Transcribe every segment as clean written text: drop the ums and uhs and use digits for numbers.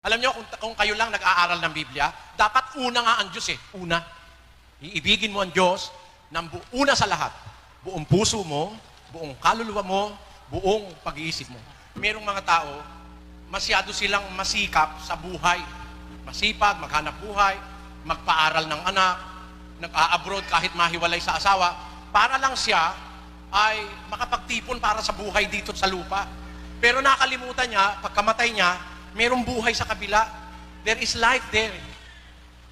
Alam nyo, kung kayo lang nag-aaral ng Biblia, dapat una nga ang Diyos eh. Una. Iibigin mo ang Diyos ng una sa lahat. Buong puso mo, buong kaluluwa mo, buong pag-iisip mo. Merong mga tao, masyado silang masikap sa buhay. Masipag, maghanap buhay, magpaaral ng anak, nag-a-abroad kahit mahiwalay sa asawa, para lang siya ay makapagtipon para sa buhay dito sa lupa. Pero nakalimutan niya, pagkamatay niya, merong buhay sa kabila. There is life there.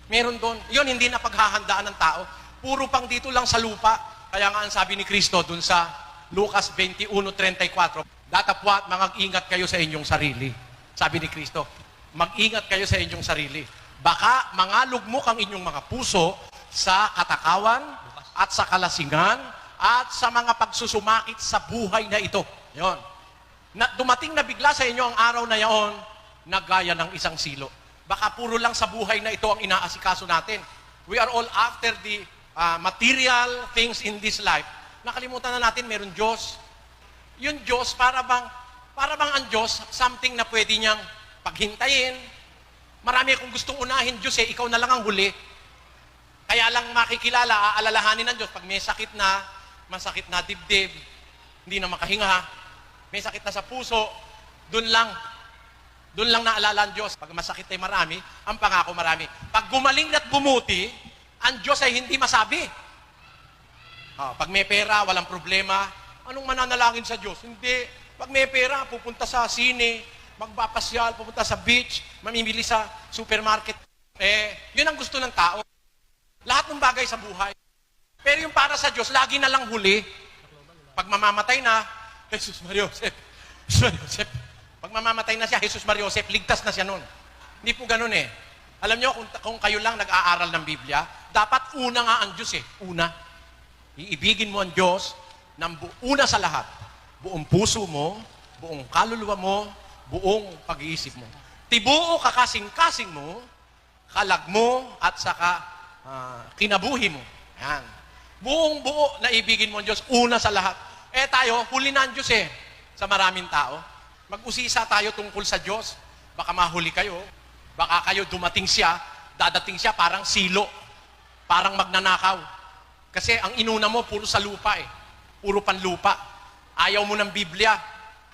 Meron doon. Yun, hindi na paghahandaan ng tao. Puro pang dito lang sa lupa. Kaya nga ang sabi ni Kristo dun sa Lucas 21:34, datapwat, mag-ingat kayo sa inyong sarili. Sabi ni Kristo, mag-ingat kayo sa inyong sarili. Baka mangalugmok ang inyong mga puso sa katakawan at sa kalasingan at sa mga pagsusumakit sa buhay na ito. Yon. Dumating na bigla sa inyo ang araw na yaon na gaya ng isang silo. Baka puro lang sa buhay na ito ang inaasikaso natin. We are all after the material things in this life. Nakalimutan na natin, meron Diyos. Yung Diyos, para bang ang Diyos, something na pwede niyang paghintayin. Marami akong gustong unahin Diyos eh, ikaw na lang ang huli. Kaya lang makikilala, aalalahanin ng Diyos. Pag may sakit na, masakit na dibdib, hindi na makahinga, may sakit na sa puso, doon lang naalala ang Diyos. Pag masakit ay marami, ang pangako marami. Pag gumaling at bumuti, ang Diyos ay hindi masabi. Pag may pera, walang problema. Anong mananalangin sa Diyos? Hindi. Pag may pera, pupunta sa sine, magpapasyal, pupunta sa beach, mamimili sa supermarket. Yun ang gusto ng tao. Lahat ng bagay sa buhay. Pero yung para sa Diyos, lagi na lang huli. Pag mamamatay na, Jesus Maria Joseph. Pag mamamatay na siya, Jesus Maria Joseph, ligtas na siya nun. Hindi po ganun eh. Alam nyo, kung kayo lang nag-aaral ng Biblia, dapat una nga ang Diyos eh. Una. Iibigin mo ang Diyos ng una sa lahat. Buong puso mo, buong kaluluwa mo, buong pag-iisip mo. Tibuo kakasing-kasing mo, kalag mo, at saka kinabuhi mo. Yan. Buong buo na ibigin mo ang Diyos, una sa lahat. Tayo, huli na ang Diyos eh, sa maraming tao. Mag-usisa tayo tungkol sa Diyos. Baka mahuli kayo. Baka kayo dadating siya parang silo. Parang magnanakaw. Kasi ang inuna mo, puro sa lupa eh. Puro panlupa. Ayaw mo ng Biblia.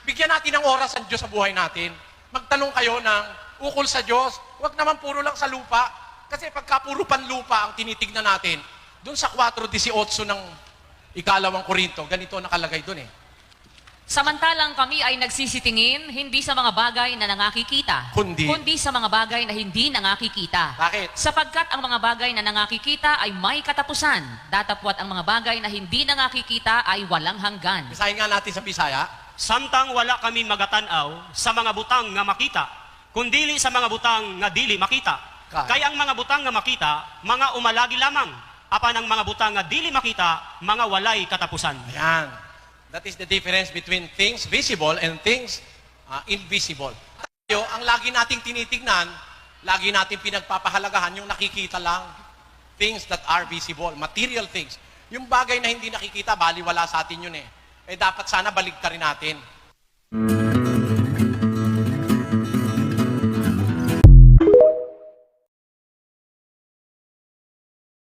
Bigyan natin ng oras ang Diyos sa buhay natin. Magtanong kayo ng ukol sa Diyos. Huwag naman puro lang sa lupa. Kasi pagka puro panlupa ang tinitignan natin, doon sa 4:18 ng Ikalawang Korinto, ganito nakalagay doon eh. Samantalang kami ay nagsisitingin, hindi sa mga bagay na nangakikita, kundi sa mga bagay na hindi nangakikita. Bakit? Sapagkat ang mga bagay na nangakikita ay may katapusan, datapwat ang mga bagay na hindi nangakikita ay walang hanggan. Basahin nga natin sa Bisaya. Samtang wala kami magatanaw sa mga butang nga makita, kundili sa mga butang nga dili makita. Kaya ang mga butang nga makita, mga umalagi lamang. Apan ang mga butang nga dili makita, mga walay katapusan. Ayan. That is the difference between things visible and things invisible. Tayo, ang lagi nating tinitignan, lagi nating pinagpapahalagahan yung nakikita lang. Things that are visible, material things. Yung bagay na hindi nakikita, baliwala sa atin yun eh. Dapat sana baligtarin natin.